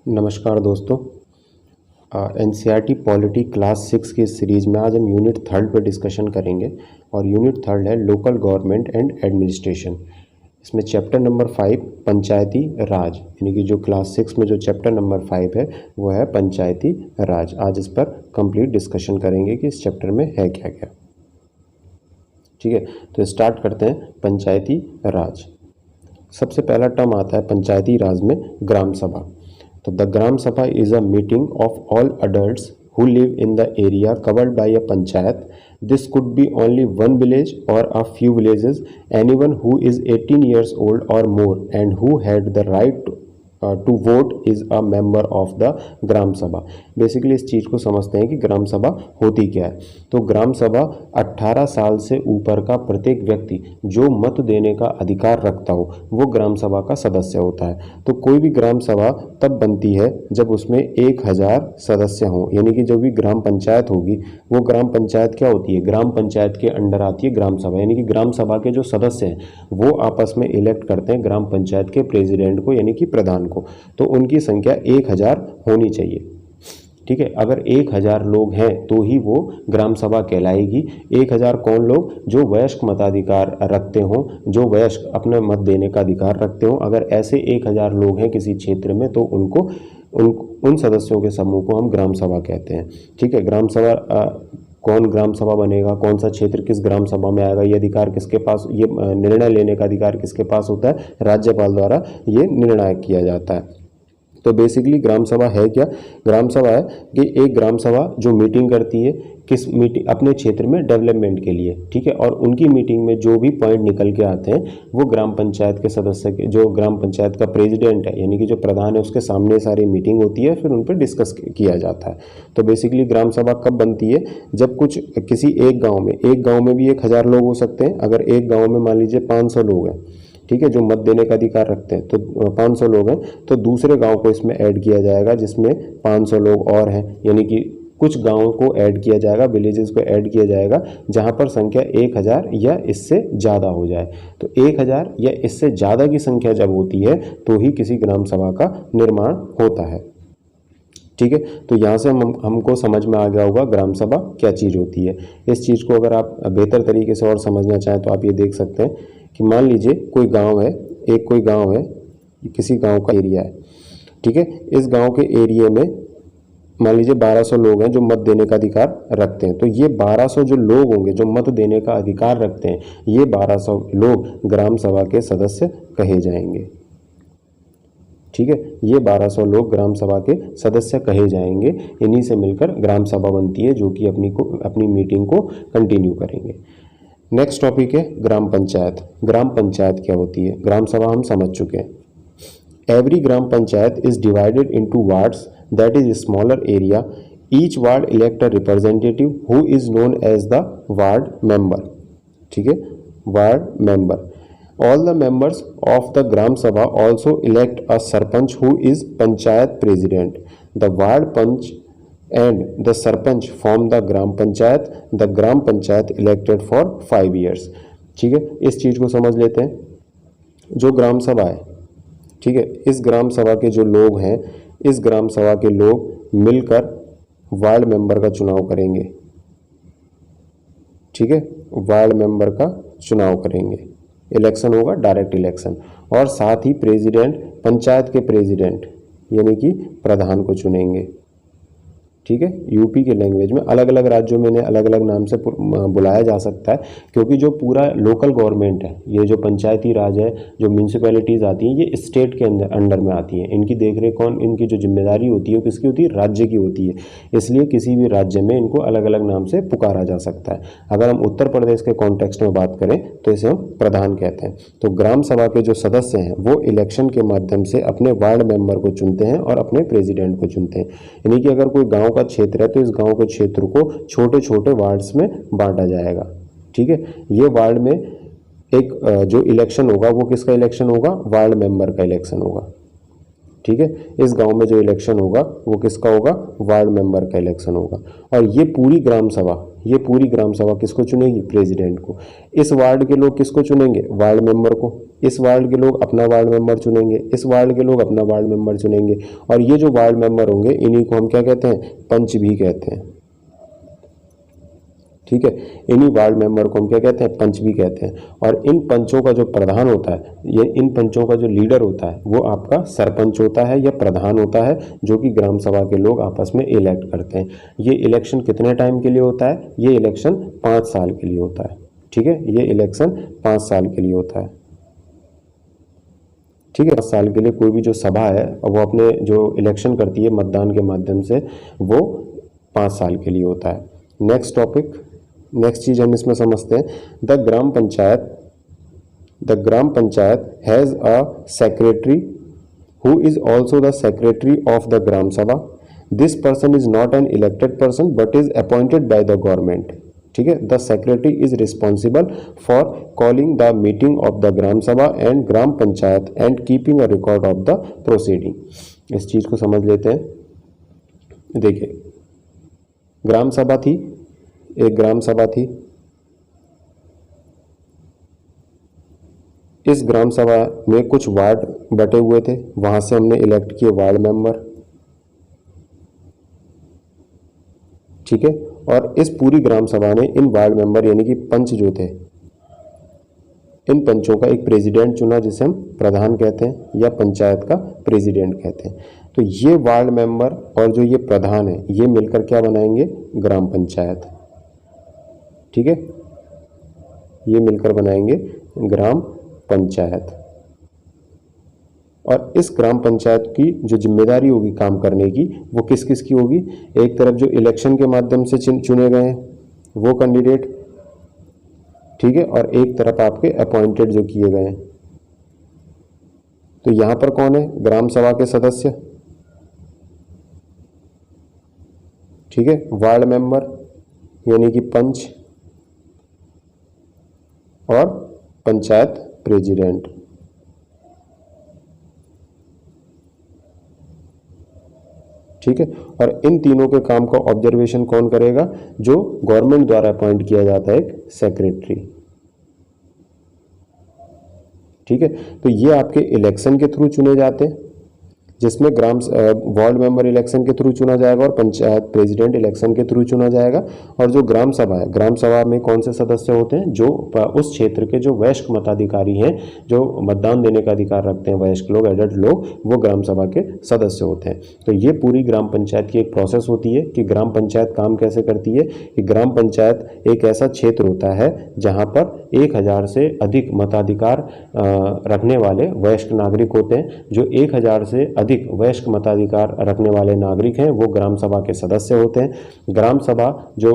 नमस्कार दोस्तों। NCERT polity class 6 की सीरीज़ में आज हम यूनिट 3 पर डिस्कशन करेंगे और यूनिट 3 है लोकल गवर्नमेंट एंड एडमिनिस्ट्रेशन। इसमें चैप्टर नंबर 5 पंचायती राज, यानी कि जो क्लास 6 में जो चैप्टर नंबर 5 है वो है पंचायती राज। आज इस पर कंप्लीट डिस्कशन करेंगे कि इस चैप्टर में है क्या क्या। ठीक है, तो स्टार्ट करते हैं। पंचायती राज, सबसे पहला टर्म आता है पंचायती राज में ग्राम सभा। तो द ग्राम सभा is a meeting of all adults who live in the area covered by a panchayat. This could be only one village or a few villages. Anyone who is 18 years old or more and who had the right to vote is a member of the ग्राम सभा। Basically इस चीज़ को समझते हैं कि ग्राम सभा होती क्या है। तो ग्राम सभा 18 साल से ऊपर का प्रत्येक व्यक्ति जो मत देने का अधिकार रखता हो वो ग्राम सभा का सदस्य होता है। तो कोई भी ग्राम सभा तब बनती है जब उसमें 1000 सदस्य हों, यानी कि जो भी ग्राम पंचायत होगी वो ग्राम पंचायत क्या होती है, ग्राम पंचायत के अंडर आती है ग्राम सभा। यानी कि ग्राम सभा के जो सदस्य हैं वो आपस में इलेक्ट करते हैं ग्राम पंचायत के प्रेसिडेंट को, यानी कि प्रधान को। तो उनकी संख्या 1000 होनी चाहिए। ठीक है, अगर 1000 लोग हैं तो ही वो ग्राम सभा कहलाएगी। 1000 कौन लोग, जो वयस्क मताधिकार रखते हों, जो वयस्क अपने मत देने का अधिकार रखते हों। अगर ऐसे 1000 लोग हैं किसी क्षेत्र में तो उनको उन सदस्यों के समूह को हम ग्राम सभा कहते हैं। ठीक है, ग्राम सभा कौन ग्राम सभा बनेगा, कौन सा क्षेत्र किस ग्राम सभा में आएगा, ये अधिकार किसके पास, ये निर्णय लेने का अधिकार किसके पास होता है, राज्यपाल द्वारा ये निर्णय किया जाता है। तो बेसिकली ग्राम सभा है क्या, ग्राम सभा है कि एक ग्राम सभा जो मीटिंग करती है किस मीटिंग, अपने क्षेत्र में डेवलपमेंट के लिए। ठीक है, और उनकी मीटिंग में जो भी पॉइंट निकल के आते हैं वो ग्राम पंचायत के सदस्य के, जो ग्राम पंचायत का प्रेसिडेंट है यानी कि जो प्रधान है उसके सामने सारी मीटिंग होती है, फिर उन पर डिस्कस किया जाता है। तो बेसिकली ग्राम सभा कब बनती है, जब कुछ किसी एक गाँव में भी 1000 लोग हो सकते हैं। अगर एक गाँव में मान लीजिए 500 लोग हैं, ठीक है, जो मत देने का अधिकार रखते हैं, तो 500 लोग हैं तो दूसरे गांव को इसमें ऐड किया जाएगा जिसमें 500 लोग और हैं, यानी कि कुछ गांवों को ऐड किया जाएगा, विलेजेस को ऐड किया जाएगा जहां पर संख्या 1000 या इससे ज़्यादा हो जाए। तो 1000 या इससे ज़्यादा की संख्या जब होती है तो ही किसी ग्राम सभा का निर्माण होता है। ठीक है, तो यहाँ से हमको समझ में आ गया होगा ग्राम सभा क्या चीज़ होती है। इस चीज़ को अगर आप बेहतर तरीके से और समझना चाहें तो आप ये देख सकते हैं कि मान लीजिए कोई गांव है, कोई गांव है, किसी गांव का एरिया है। ठीक है, इस गांव के एरिया में मान लीजिए 1200 लोग हैं जो मत देने का अधिकार रखते हैं। तो ये 1200 जो लोग होंगे जो मत देने का अधिकार रखते हैं, ये 1200 लोग ग्राम सभा के सदस्य कहे जाएंगे। ठीक है, ये 1200 लोग ग्राम सभा के सदस्य कहे जाएंगे। इन्हीं से मिलकर ग्राम सभा बनती है जो कि अपनी मीटिंग को कंटिन्यू करेंगे। नेक्स्ट टॉपिक है ग्राम पंचायत। ग्राम पंचायत क्या होती है, ग्राम सभा हम समझ चुके हैं। Every gram panchayat is divided into wards, that is smaller area. Each ward elect a representative who is known as the ward member. ठीक है, ward member. All the members of the Gram Sabha also elect a Sarpanch who is Panchayat President. The Ward Panch and the Sarpanch form the Gram Panchayat. The Gram Panchayat elected for 5 years. ठीक है, इस चीज़ को समझ लेते हैं। जो ग्राम सभा है, ठीक है, इस ग्राम सभा के जो लोग हैं, इस ग्राम सभा के लोग मिलकर वार्ड मेंबर का चुनाव करेंगे। ठीक है, वार्ड मेंबर का चुनाव करेंगे, इलेक्शन होगा, डायरेक्ट इलेक्शन। और साथ ही प्रेसिडेंट, पंचायत के प्रेसिडेंट यानी कि प्रधान को चुनेंगे। ठीक है, यूपी के लैंग्वेज में, अलग अलग राज्यों में इन्हें अलग अलग नाम से बुलाया जा सकता है, क्योंकि जो पूरा लोकल गवर्नमेंट है, ये जो पंचायती राज है, जो म्यूनसिपैलिटीज़ आती हैं, ये स्टेट के अंडर में आती हैं। इनकी देखरेख कौन, इनकी जो जिम्मेदारी होती है वो किसकी होती है, राज्य की होती है। इसलिए किसी भी राज्य में इनको अलग अलग नाम से पुकारा जा सकता है। अगर हम उत्तर प्रदेश के कॉन्टेक्स्ट में बात करें तो इसे हम प्रधान कहते हैं। तो ग्राम सभा के जो सदस्य हैं वो इलेक्शन के माध्यम से अपने वार्ड मेंबर को चुनते हैं और अपने प्रेसिडेंट को चुनते हैं। यानी कि अगर कोई गाँव का क्षेत्र है तो इस गांव के क्षेत्र को छोटे छोटे वार्ड्स में बांटा जाएगा। ठीक है, ये वार्ड में एक जो इलेक्शन होगा वो किसका इलेक्शन होगा, वार्ड मेंबर का इलेक्शन होगा। ठीक है। इस गांव में जो इलेक्शन होगा वो किसका होगा, वार्ड मेंबर का इलेक्शन होगा। और ये पूरी ग्राम सभा किसको चुनेगी, प्रेसिडेंट को। इस वार्ड के लोग किसको चुनेंगे, वार्ड मेंबर को। इस वार्ड के लोग अपना वार्ड मेंबर चुनेंगे, इस वार्ड के लोग अपना वार्ड मेंबर चुनेंगे। और ये जो वार्ड मेंबर होंगे इन्हीं को हम क्या कहते हैं, पंच भी कहते हैं। ठीक है, इन्हीं वार्ड मेंबर को हम क्या कहते हैं, पंच भी कहते हैं। और इन पंचों का जो प्रधान होता है, ये इन पंचों का जो लीडर होता है वो आपका सरपंच होता है या प्रधान होता है, जो कि ग्राम सभा के लोग आपस में इलेक्ट करते हैं। ये इलेक्शन कितने टाइम के लिए होता है, ये इलेक्शन 5 साल के लिए होता है। ठीक है, ये इलेक्शन 5 साल के लिए होता है। ठीक है, 5 साल के लिए कोई भी जो सभा है वो अपने जो इलेक्शन करती है मतदान के माध्यम से, वो 5 साल के लिए होता है। नेक्स्ट टॉपिक, नेक्स्ट चीज हम इसमें समझते हैं, the gram panchayat has a secretary who is also the secretary of the gram sabha. This person is not an elected person but is appointed by the government. ठीक है, the secretary is responsible for calling the meeting of the gram sabha and gram panchayat and keeping a record of the proceeding. इस चीज को समझ लेते हैं। देखिए, ग्राम सभा थी, एक ग्राम सभा थी। इस ग्राम सभा में कुछ वार्ड बटे हुए थे, वहां से हमने इलेक्ट किए वार्ड मेंबर। ठीक है, और इस पूरी ग्राम सभा ने इन वार्ड मेंबर यानी कि पंच जो थे, इन पंचों का एक प्रेसिडेंट चुना, जिसे हम प्रधान कहते हैं या पंचायत का प्रेसिडेंट कहते हैं। तो ये वार्ड मेंबर और जो ये प्रधान है, ये मिलकर क्या बनाएंगे, ग्राम पंचायत। ठीक है, ये मिलकर बनाएंगे ग्राम पंचायत। और इस ग्राम पंचायत की जो जिम्मेदारी होगी काम करने की, वो किस किस की होगी, एक तरफ जो इलेक्शन के माध्यम से चुने गए हैं वो कैंडिडेट, ठीक है, और एक तरफ आपके अपॉइंटेड जो किए गए हैं। तो यहां पर कौन है, ग्राम सभा के सदस्य, ठीक है, वार्ड मेंबर यानी कि पंच, और पंचायत प्रेसिडेंट। ठीक है, और इन तीनों के काम का ऑब्जर्वेशन कौन करेगा, जो गवर्नमेंट द्वारा अपॉइंट किया जाता है एक सेक्रेटरी। ठीक है, तो ये आपके इलेक्शन के थ्रू चुने जाते हैं, जिसमें वार्ड मेंबर इलेक्शन के थ्रू चुना जाएगा और पंचायत प्रेसिडेंट इलेक्शन के थ्रू चुना जाएगा। और जो ग्राम सभा है, ग्राम सभा में कौन से सदस्य होते हैं, जो उस क्षेत्र के जो वयस्क मताधिकारी हैं, जो मतदान देने का अधिकार रखते हैं, वयस्क लोग, एडल्ट लोग, वो ग्राम सभा के सदस्य होते हैं। तो ये पूरी ग्राम पंचायत की एक प्रोसेस होती है कि ग्राम पंचायत काम कैसे करती है। कि ग्राम पंचायत एक ऐसा क्षेत्र होता है जहाँ पर 1000 से अधिक मताधिकार रखने वाले वयस्क नागरिक होते हैं। जो 1000 से अधिक वयस्क मताधिकार रखने वाले नागरिक हैं वो ग्राम सभा के सदस्य होते हैं। ग्राम सभा जो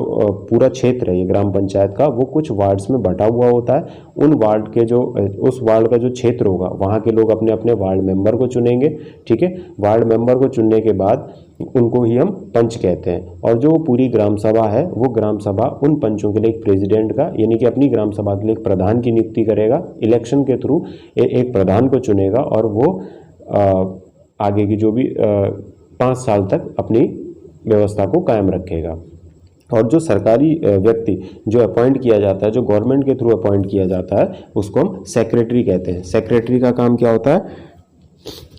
पूरा क्षेत्र है ये ग्राम पंचायत का, वो कुछ वार्ड्स में बटा हुआ होता है। उन वार्ड के जो उस वार्ड का जो क्षेत्र होगा, वहाँ के लोग अपने अपने वार्ड मेंबर को चुनेंगे। ठीक है, वार्ड मेंबर को चुनने के बाद उनको ही हम पंच कहते हैं। और जो पूरी ग्राम सभा है, वो ग्राम सभा उन पंचों के लिए एक प्रेसिडेंट का यानी कि अपनी ग्राम सभा के लिए एक प्रधान की नियुक्ति करेगा। इलेक्शन के थ्रू एक प्रधान को चुनेगा और वो आगे की जो भी 5 साल तक अपनी व्यवस्था को कायम रखेगा। और जो सरकारी व्यक्ति जो अपॉइंट किया जाता है, जो गवर्नमेंट के थ्रू अपॉइंट किया जाता है, उसको हम सेक्रेटरी कहते हैं। सेक्रेटरी का काम क्या होता है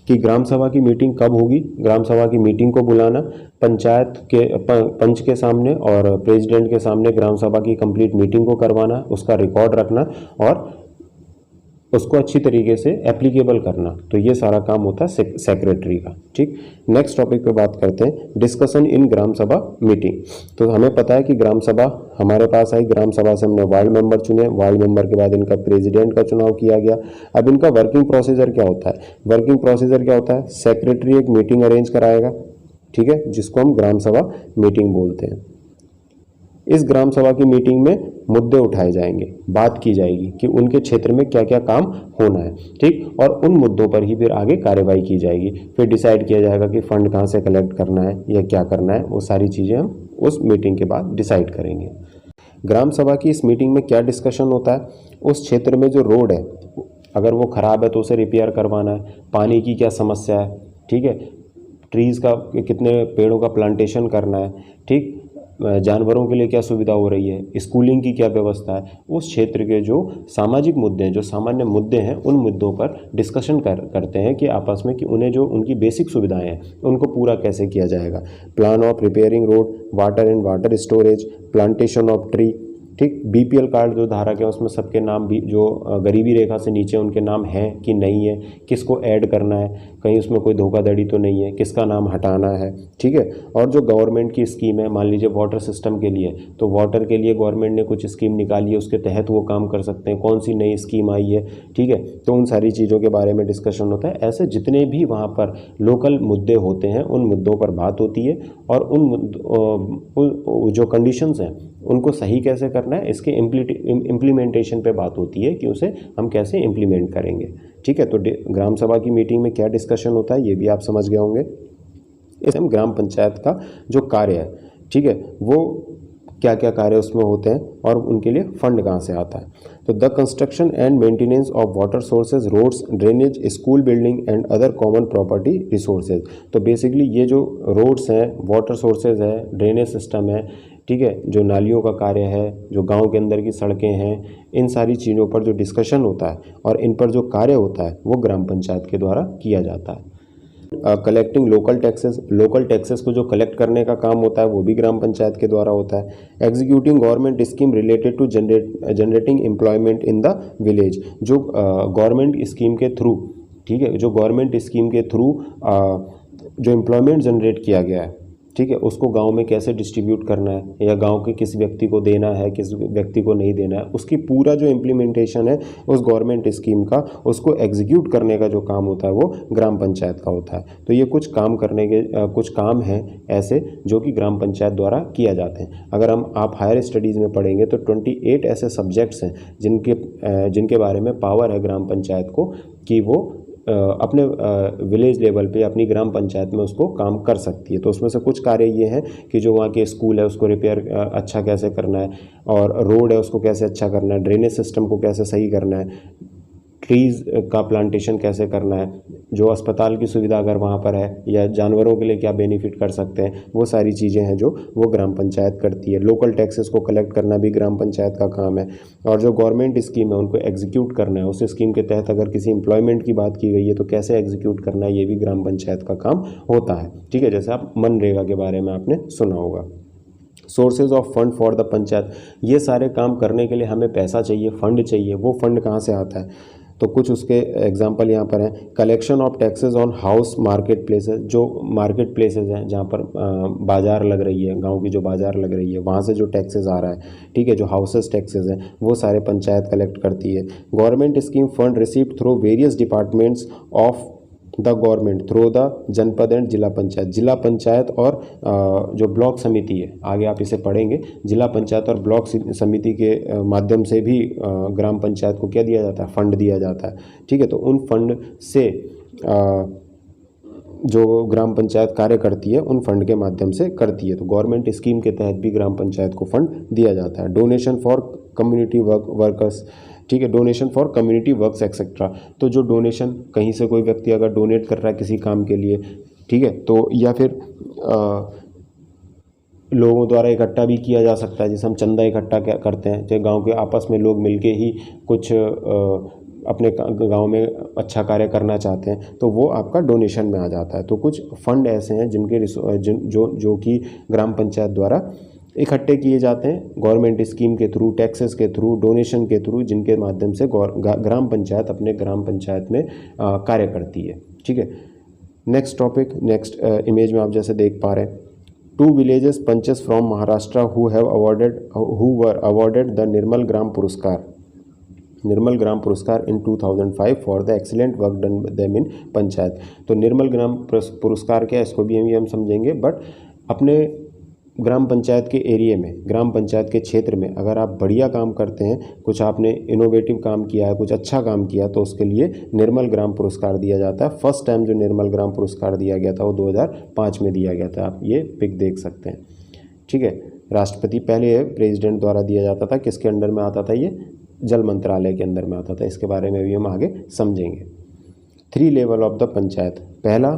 कि ग्राम सभा की मीटिंग कब होगी, ग्राम सभा की मीटिंग को बुलाना, पंचायत के पंच के सामने और प्रेसिडेंट के सामने ग्राम सभा की कंप्लीट मीटिंग को करवाना, उसका रिकॉर्ड रखना और उसको अच्छी तरीके से एप्लीकेबल करना। तो ये सारा काम होता है सेक्रेटरी का। ठीक, नेक्स्ट टॉपिक पे बात करते हैं, डिस्कशन इन ग्राम सभा मीटिंग। तो हमें पता है कि ग्राम सभा हमारे पास आई, ग्राम सभा से हमने वार्ड मेंबर चुने, वार्ड मेंबर के बाद इनका प्रेसिडेंट का चुनाव किया गया। अब इनका वर्किंग प्रोसीजर क्या होता है, वर्किंग प्रोसीजर क्या होता है, सेक्रेटरी एक मीटिंग अरेंज कराएगा, ठीक है, जिसको हम ग्राम सभा मीटिंग बोलते हैं। इस ग्राम सभा की मीटिंग में मुद्दे उठाए जाएंगे, बात की जाएगी कि उनके क्षेत्र में क्या क्या काम होना है। ठीक, और उन मुद्दों पर ही फिर आगे कार्यवाही की जाएगी। फिर डिसाइड किया जाएगा कि फंड कहाँ से कलेक्ट करना है या क्या करना है, वो सारी चीज़ें हम उस मीटिंग के बाद डिसाइड करेंगे। ग्राम सभा की इस मीटिंग में क्या डिस्कशन होता है, उस क्षेत्र में जो रोड है अगर वो ख़राब है तो उसे रिपेयर करवाना है, पानी की क्या समस्या है, ठीक है, ट्रीज़ का कितने पेड़ों का प्लांटेशन करना है, ठीक, जानवरों के लिए क्या सुविधा हो रही है, स्कूलिंग की क्या व्यवस्था है, उस क्षेत्र के जो सामाजिक मुद्दे हैं, जो सामान्य मुद्दे हैं, उन मुद्दों पर डिस्कशन करते हैं कि आपस में कि उन्हें जो उनकी बेसिक सुविधाएं हैं उनको पूरा कैसे किया जाएगा। Plan of repairing road, water and water storage, plantation of tree, ठीक। बीपीएल कार्ड जो धारक है उसमें सबके नाम भी जो गरीबी रेखा से नीचे उनके नाम हैं कि नहीं है, किसको ऐड करना है, कहीं उसमें कोई धोखाधड़ी तो नहीं है, किसका नाम हटाना है, ठीक है। और जो गवर्नमेंट की स्कीम है, मान लीजिए वाटर सिस्टम के लिए, तो वाटर के लिए गवर्नमेंट ने कुछ स्कीम निकाली है, उसके तहत वो काम कर सकते हैं, कौन सी नई स्कीम आई है, ठीक है। तो उन सारी चीज़ों के बारे में डिस्कशन होता है। ऐसे जितने भी वहाँ पर लोकल मुद्दे होते हैं उन मुद्दों पर बात होती है और उन जो कंडीशंस हैं उनको सही कैसे करना है, इसके इम्प्लीमेंटेशन पे बात होती है कि उसे हम कैसे इम्प्लीमेंट करेंगे, ठीक है। तो ग्राम सभा की मीटिंग में क्या डिस्कशन होता है ये भी आप समझ गए होंगे। इस ग्राम पंचायत का जो कार्य है, ठीक है, वो क्या क्या कार्य उसमें होते हैं और उनके लिए फंड कहाँ से आता है। तो the construction and maintenance of water sources, roads, drainage, school building and other common property resources. तो बेसिकली ये जो रोड्स हैं, वाटर सोर्सेज है, ड्रेनेज सिस्टम है, ठीक है, जो नालियों का कार्य है, जो गांव के अंदर की सड़कें हैं, इन सारी चीज़ों पर जो डिस्कशन होता है और इन पर जो कार्य होता है वो ग्राम पंचायत के द्वारा किया जाता है। कलेक्टिंग लोकल टैक्सेस को जो कलेक्ट करने का काम होता है वो भी ग्राम पंचायत के द्वारा होता है। Executing government scheme related to generating employment in the village, जो गवर्नमेंट स्कीम के थ्रू, ठीक है, जो गवर्नमेंट स्कीम के थ्रू जो एम्प्लॉयमेंट जनरेट किया गया है, ठीक है, उसको गांव में कैसे डिस्ट्रीब्यूट करना है या गांव के किस व्यक्ति को देना है, किस व्यक्ति को नहीं देना है, उसकी पूरा जो इम्प्लीमेंटेशन है उस गवर्नमेंट स्कीम का, उसको एग्जीक्यूट करने का जो काम होता है वो ग्राम पंचायत का होता है। तो ये कुछ काम करने के कुछ काम हैं ऐसे जो कि ग्राम पंचायत द्वारा किया जाते हैं। अगर आप हायर स्टडीज़ में पढ़ेंगे तो 28 ऐसे सब्जेक्ट्स हैं जिनके बारे में पावर है ग्राम पंचायत को कि वो अपने विलेज लेवल पे अपनी ग्राम पंचायत में उसको काम कर सकती है। तो उसमें से कुछ कार्य ये हैं कि जो वहाँ के स्कूल है उसको रिपेयर अच्छा कैसे करना है, और रोड है उसको कैसे अच्छा करना है, ड्रेनेज सिस्टम को कैसे सही करना है, ट्रीज़ का प्लांटेशन कैसे करना है, जो अस्पताल की सुविधा अगर वहाँ पर है या जानवरों के लिए क्या बेनिफिट कर सकते हैं, वो सारी चीज़ें हैं जो वो ग्राम पंचायत करती है। लोकल टैक्सेस को कलेक्ट करना भी ग्राम पंचायत का काम है, और जो गवर्नमेंट स्कीम है उनको एग्जीक्यूट करना है। उस स्कीम के तहत अगर किसी एम्प्लॉयमेंट की बात की गई है तो कैसे एग्जीक्यूट करना है ये भी ग्राम पंचायत का काम होता है, ठीक है। जैसे आप मनरेगा के बारे में आपने सुना होगा। Sources of fund for the panchayat, ये सारे काम करने के लिए हमें पैसा चाहिए, फंड चाहिए। वो फंड कहाँ से आता है, तो कुछ उसके एग्जांपल यहाँ पर हैं। Collection of taxes on house market places, जो मार्केट प्लेसेस हैं जहाँ पर बाज़ार लग रही है, गांव की जो बाज़ार लग रही है वहाँ से जो टैक्सेस आ रहा है, ठीक है, जो हाउसेस टैक्सेस हैं वो सारे पंचायत कलेक्ट करती है। Government scheme fund received through various departments of the government through the जनपद एंड जिला पंचायत और जो ब्लॉक समिति है, आगे आप इसे पढ़ेंगे, जिला पंचायत और ब्लॉक समिति के माध्यम से भी ग्राम पंचायत को क्या दिया जाता है, फंड दिया जाता है, ठीक है। तो उन फंड से जो ग्राम पंचायत कार्य करती है उन फंड के माध्यम से करती है। तो गवर्नमेंट स्कीम के तहत भी ग्राम पंचायत को फंड दिया जाता है। डोनेशन फॉर कम्युनिटी वर्कर्स, ठीक है, donation for community works etcetera. तो जो डोनेशन कहीं से कोई व्यक्ति अगर डोनेट कर रहा है किसी काम के लिए, ठीक है, तो या फिर लोगों द्वारा इकट्ठा भी किया जा सकता है, जैसे हम चंदा इकट्ठा करते हैं, चाहे गांव के आपस में लोग मिलके ही कुछ अपने गांव में अच्छा कार्य करना चाहते हैं तो वो आपका डोनेशन में आ जाता है। तो कुछ फंड ऐसे हैं जो कि ग्राम पंचायत द्वारा इकट्ठे किए जाते हैं गवर्नमेंट स्कीम के थ्रू, टैक्सेस के थ्रू, डोनेशन के थ्रू, जिनके माध्यम से ग्राम पंचायत अपने ग्राम पंचायत में कार्य करती है, ठीक है। नेक्स्ट टॉपिक, नेक्स्ट इमेज में आप जैसे देख पा रहे हैं, 2 villages panches from Maharashtra who were awarded the Nirmal Gram Puraskar in 2005 for the excellent work done them in panchayat. तो निर्मल ग्राम पुरस्कार क्या है, इसको भी हम समझेंगे, बट अपने ग्राम पंचायत के एरिया में, ग्राम पंचायत के क्षेत्र में अगर आप बढ़िया काम करते हैं, कुछ आपने इनोवेटिव काम किया है, कुछ अच्छा काम किया, तो उसके लिए निर्मल ग्राम पुरस्कार दिया जाता है। फर्स्ट टाइम जो निर्मल ग्राम पुरस्कार दिया गया था वो 2005 में दिया गया था। आप ये पिक देख सकते हैं, ठीक है। राष्ट्रपति पहले प्रेसिडेंट द्वारा दिया जाता था, किसके अंडर में आता था, ये जल मंत्रालय के अंदर में आता था। इसके बारे में भी हम आगे समझेंगे। 3 लेवल ऑफ द पंचायत, पहला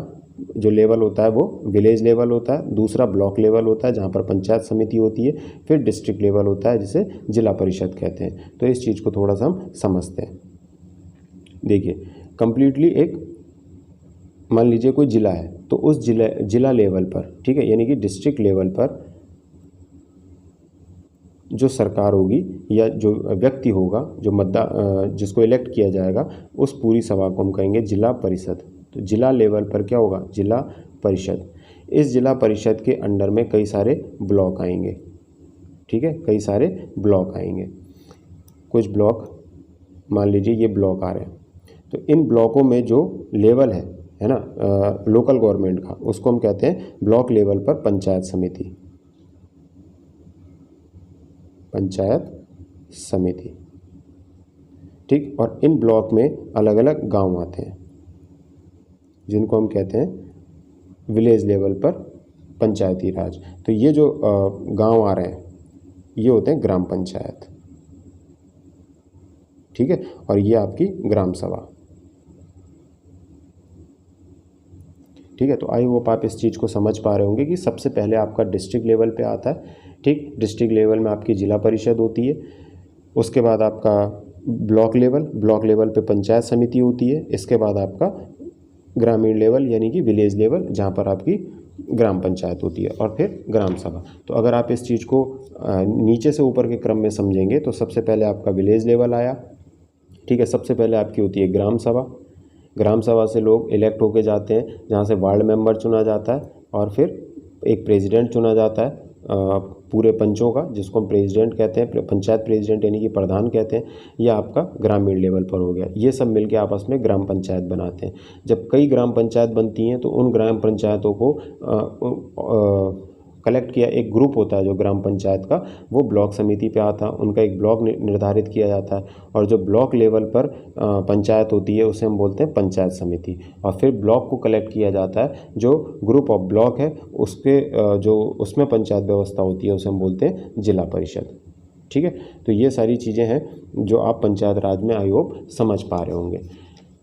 जो लेवल होता है वो विलेज लेवल होता है, दूसरा ब्लॉक लेवल होता है जहाँ पर पंचायत समिति होती है, फिर डिस्ट्रिक्ट लेवल होता है जिसे जिला परिषद कहते हैं। तो इस चीज़ को थोड़ा सा हम समझते हैं। देखिए कंप्लीटली एक, मान लीजिए कोई जिला है तो उस जिला लेवल पर, ठीक है, यानी कि डिस्ट्रिक्ट लेवल पर जो सरकार होगी या जो व्यक्ति होगा जो जिसको इलेक्ट किया जाएगा, उस पूरी सभा को हम कहेंगे जिला परिषद। तो जिला लेवल पर क्या होगा, जिला परिषद। इस जिला परिषद के अंडर में कई सारे ब्लॉक आएंगे, ठीक है, कई सारे ब्लॉक आएंगे। कुछ ब्लॉक, मान लीजिए ये ब्लॉक आ रहे हैं, तो इन ब्लॉकों में जो लेवल है ना लोकल गवर्नमेंट का, उसको हम कहते हैं ब्लॉक लेवल पर पंचायत समिति, पंचायत समिति, ठीक। और इन ब्लॉक में अलग अलग गांव आते हैं जिनको हम कहते हैं विलेज लेवल पर पंचायती राज। तो ये जो गांव आ रहे हैं ये होते हैं ग्राम पंचायत, ठीक है, और ये आपकी ग्राम सभा, ठीक है। तो आई होप आप इस चीज़ को समझ पा रहे होंगे कि सबसे पहले आपका डिस्ट्रिक्ट लेवल पे आता है, ठीक। डिस्ट्रिक्ट लेवल में आपकी जिला परिषद होती है, उसके बाद आपका ब्लॉक लेवल पे पंचायत समिति होती है, इसके बाद आपका ग्रामीण लेवल यानी कि विलेज लेवल जहाँ पर आपकी ग्राम पंचायत होती है, और फिर ग्राम सभा। तो अगर आप इस चीज़ को नीचे से ऊपर के क्रम में समझेंगे तो सबसे पहले आपका विलेज लेवल आया, ठीक है। सबसे पहले आपकी होती है ग्राम सभा। ग्राम सभा से लोग इलेक्ट होके जाते हैं, जहाँ से वार्ड मेंबर चुना जाता है, और फिर एक प्रेसिडेंट चुना जाता है पूरे पंचों का, जिसको हम प्रेसिडेंट कहते हैं, पंचायत प्रेसिडेंट यानी कि प्रधान कहते हैं। ये आपका ग्रामीण लेवल पर हो गया। ये सब मिलके आपस में ग्राम पंचायत बनाते हैं। जब कई ग्राम पंचायत बनती हैं तो उन ग्राम पंचायतों को कलेक्ट किया, एक ग्रुप होता है जो ग्राम पंचायत का, वो ब्लॉक समिति पे आता है, उनका एक ब्लॉक निर्धारित किया जाता है, और जो ब्लॉक लेवल पर पंचायत होती है उसे हम बोलते हैं पंचायत समिति। और फिर ब्लॉक को कलेक्ट किया जाता है, जो ग्रुप ऑफ ब्लॉक है उसके जो उसमें पंचायत व्यवस्था होती है उसे हम बोलते हैं जिला परिषद, ठीक है। तो ये सारी चीज़ें हैं जो आप पंचायत राज में आई होप समझ पा रहे होंगे।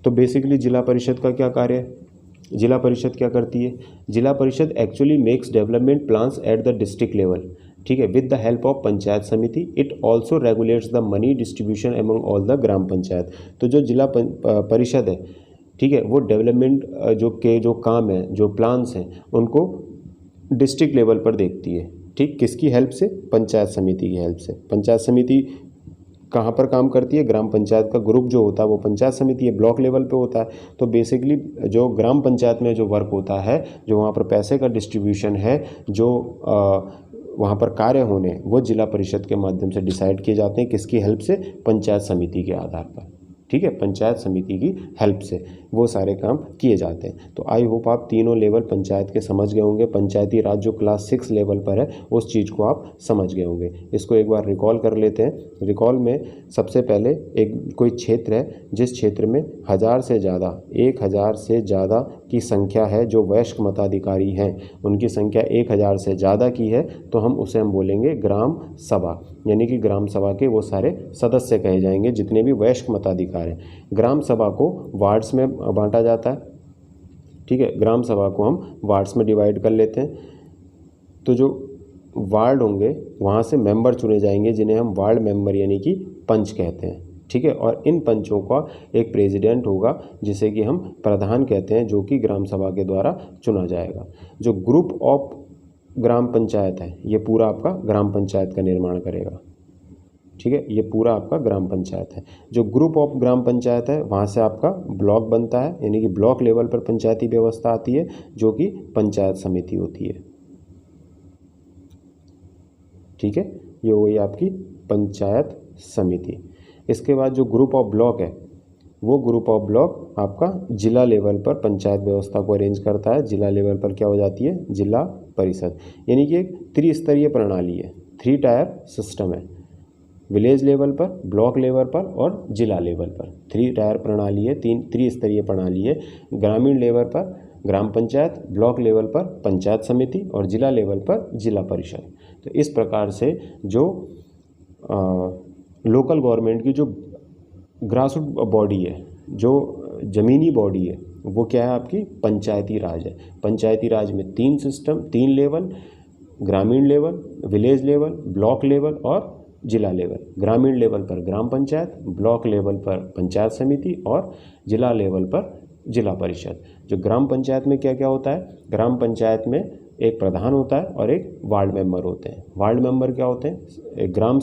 तो बेसिकली जिला परिषद का क्या कार्य है, जिला परिषद क्या करती है, zila parishad actually makes development plans at the district level, ठीक है, with the help of panchayat samiti. It also regulates the money distribution among all the gram panchayat. तो जो जिला परिषद है, ठीक है, वो डेवलपमेंट जो काम है, जो प्लान्स हैं, उनको डिस्ट्रिक्ट लेवल पर देखती है, ठीक। किसकी हेल्प से, पंचायत समिति की हेल्प से। पंचायत समिति कहाँ पर काम करती है, ग्राम पंचायत का ग्रुप जो होता है वो पंचायत समिति है, ब्लॉक लेवल पे होता है। तो बेसिकली जो ग्राम पंचायत में जो वर्क होता है, जो वहाँ पर पैसे का डिस्ट्रीब्यूशन है, जो वहाँ पर कार्य होने, वो जिला परिषद के माध्यम से डिसाइड किए जाते हैं। किसकी हेल्प से, पंचायत समिति के आधार पर, ठीक है, पंचायत समिति की हेल्प से वो सारे काम किए जाते हैं। तो आई होप आप तीनों लेवल पंचायत के समझ गए होंगे। पंचायती राज जो क्लास 6 लेवल पर है उस चीज़ को आप समझ गए होंगे। इसको एक बार रिकॉल कर लेते हैं। रिकॉल में सबसे पहले एक कोई क्षेत्र है जिस क्षेत्र में 1000 से ज़्यादा की संख्या है, जो वयस्क मताधिकारी हैं उनकी संख्या 1000 से ज़्यादा की है, तो उसे हम बोलेंगे ग्राम सभा, यानी कि ग्राम सभा के वो सारे सदस्य कहे जाएंगे जितने भी वयस्क मताधिकार हैं। ग्राम सभा को वार्ड्स में बांटा जाता है, ठीक है, ग्राम सभा को हम वार्ड्स में डिवाइड कर लेते हैं। तो जो वार्ड होंगे वहाँ से मेंबर चुने जाएंगे जिन्हें हम वार्ड मेंबर यानी कि पंच कहते हैं, ठीक है। और इन पंचों का एक प्रेसिडेंट होगा जिसे कि हम प्रधान कहते हैं, जो कि ग्राम सभा के द्वारा चुना जाएगा। जो ग्रुप ऑफ ग्राम पंचायत है ये पूरा आपका ग्राम पंचायत का निर्माण करेगा, ठीक है, ये पूरा आपका ग्राम पंचायत है। जो ग्रुप ऑफ ग्राम पंचायत है वहाँ से आपका ब्लॉक बनता है, यानी कि ब्लॉक लेवल पर पंचायती व्यवस्था आती है जो कि पंचायत समिति होती है, ठीक है, ये हुई आपकी पंचायत समिति। इसके बाद जो ग्रुप ऑफ ब्लॉक है वो ग्रुप ऑफ ब्लॉक आपका जिला लेवल पर पंचायत व्यवस्था को अरेंज करता है। जिला लेवल पर क्या हो जाती है, जिला परिषद, यानी कि एक त्रिस्तरीय प्रणाली है, 3 टायर सिस्टम है। विलेज लेवल पर, ब्लॉक लेवल पर और जिला लेवल पर 3 टायर प्रणाली है, 3 त्रिस्तरीय प्रणाली है। ग्रामीण लेवल पर ग्राम पंचायत, ब्लॉक लेवल पर पंचायत समिति और जिला लेवल पर जिला परिषद। तो इस प्रकार से जो लोकल गवर्नमेंट की जो ग्रासरूट बॉडी है, जो ज़मीनी बॉडी है, वो क्या है आपकी पंचायती राज है। पंचायती राज में 3 सिस्टम, 3 लेवल, ग्रामीण level, village level, block level और जिला लेवल। ग्रामीण लेवल पर ग्राम पंचायत, ब्लॉक लेवल पर पंचायत समिति और जिला लेवल पर जिला परिषद। जो ग्राम पंचायत में क्या क्या होता है, ग्राम पंचायत में एक प्रधान होता है और एक वार्ड मेंबर होते हैं। वार्ड मेंबर क्या होते हैं, एक ग्राम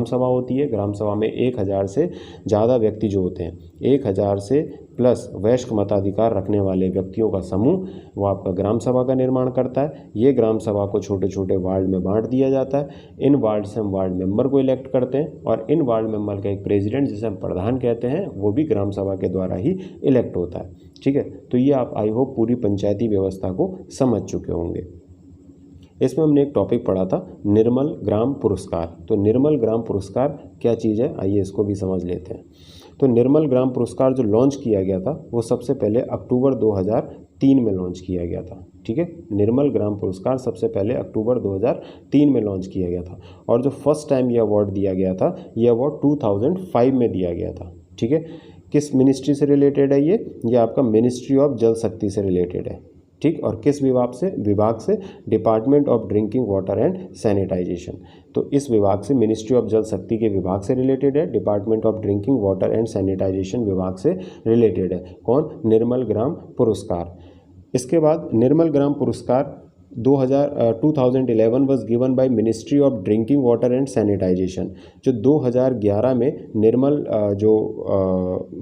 सभा होती है। ग्राम सभा में 1000 से ज़्यादा व्यक्ति जो होते हैं, 1000 से प्लस वयस्क मताधिकार रखने वाले व्यक्तियों का समूह, वो आपका ग्राम सभा का निर्माण करता है। ये ग्राम सभा को छोटे छोटे वार्ड में बांट दिया जाता है। इन वार्ड से हम वार्ड मेंबर को इलेक्ट करते हैं और इन वार्ड मेंबर का एक प्रेसिडेंट, जिसे हम प्रधान कहते हैं, वो भी ग्राम सभा के द्वारा ही इलेक्ट होता है। ठीक है, तो ये आप आई होप पूरी पंचायती व्यवस्था को समझ चुके होंगे। इसमें हमने एक टॉपिक पढ़ा था निर्मल ग्राम पुरस्कार। तो निर्मल ग्राम पुरस्कार क्या चीज़ है, आइए इसको भी समझ लेते हैं। तो निर्मल ग्राम पुरस्कार जो लॉन्च किया गया था वो सबसे पहले अक्टूबर 2003 में लॉन्च किया गया था। ठीक है, निर्मल ग्राम पुरस्कार सबसे पहले अक्टूबर 2003 में लॉन्च किया गया था और जो फर्स्ट टाइम ये अवार्ड दिया गया था, ये अवार्ड 2005 में दिया गया था। ठीक है, किस मिनिस्ट्री से रिलेटेड है ये आपका मिनिस्ट्री ऑफ जल शक्ति से रिलेटेड है। ठीक, और किस विभाग से department of drinking water and sanitization. तो इस विभाग से, मिनिस्ट्री ऑफ जल शक्ति के विभाग से रिलेटेड है, department of drinking water and sanitization विभाग से रिलेटेड है। कौन, निर्मल ग्राम पुरस्कार। इसके बाद निर्मल Gram Puraskar 2011 was given by ministry of drinking water and sanitization. जो 2011 में निर्मल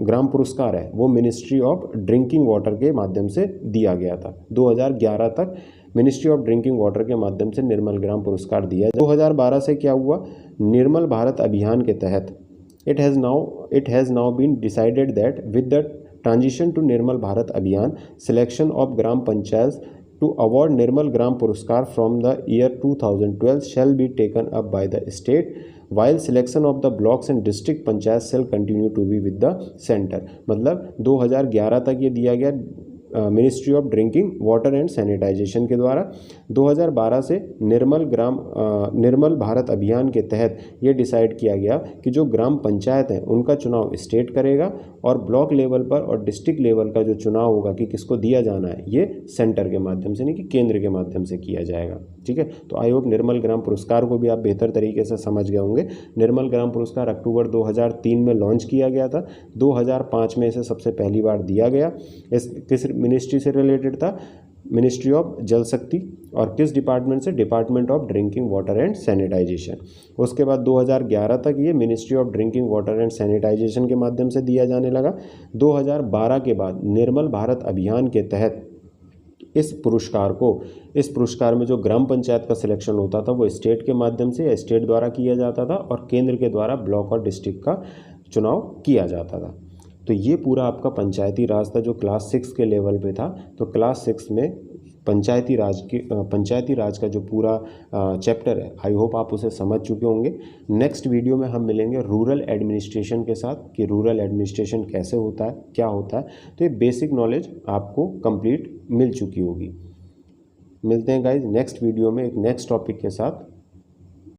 ग्राम पुरस्कार है वो मिनिस्ट्री ऑफ ड्रिंकिंग वाटर के माध्यम से दिया गया था। 2011 तक मिनिस्ट्री ऑफ ड्रिंकिंग वाटर के माध्यम से निर्मल ग्राम पुरस्कार दिया। 2012 से क्या हुआ, निर्मल भारत अभियान के तहत it has now been decided that with the transition to Nirmal Bharat Abhiyan, selection of gram panchayat to award Nirmal Gram Puraskar from the year 2012 shall be taken up by the state, while selection of the blocks and district panchayat shall continue to be with the center। मतलब 2011 तक ये दिया गया ministry of drinking water and sanitization के द्वारा। 2012 से निर्मल भारत अभियान के तहत ये डिसाइड किया गया कि जो ग्राम पंचायत हैं उनका चुनाव स्टेट करेगा और ब्लॉक लेवल पर और डिस्ट्रिक्ट लेवल का जो चुनाव होगा कि किसको दिया जाना है, ये सेंटर के माध्यम से नहीं कि केंद्र के माध्यम से किया जाएगा। ठीक है, तो आई होप निर्मल ग्राम पुरस्कार को भी आप बेहतर तरीके से समझ गए होंगे। निर्मल ग्राम पुरस्कार अक्टूबर 2003 में लॉन्च किया गया था। 2005 में इसे सबसे पहली बार दिया गया। इस किस मिनिस्ट्री से रिलेटेड था, मिनिस्ट्री ऑफ जल शक्ति, और किस डिपार्टमेंट से, department of drinking water and sanitization. उसके बाद 2011 तक ये ministry of drinking water and sanitization के माध्यम से दिया जाने लगा। 2012 के बाद निर्मल भारत अभियान के तहत इस पुरस्कार में जो ग्राम पंचायत का सिलेक्शन होता था वो स्टेट के माध्यम से या स्टेट द्वारा किया जाता था और केंद्र के द्वारा ब्लॉक और डिस्ट्रिक्ट का चुनाव किया जाता था। तो ये पूरा आपका पंचायती राज था जो क्लास 6 के लेवल पे था। तो क्लास 6 में पंचायती राज का जो पूरा चैप्टर है, आई होप आप उसे समझ चुके होंगे। नेक्स्ट वीडियो में हम मिलेंगे रूरल एडमिनिस्ट्रेशन के साथ कि रूरल एडमिनिस्ट्रेशन कैसे होता है, क्या होता है। तो ये बेसिक नॉलेज आपको कंप्लीट मिल चुकी होगी। मिलते हैं गाइज नेक्स्ट वीडियो में एक नेक्स्ट टॉपिक के साथ।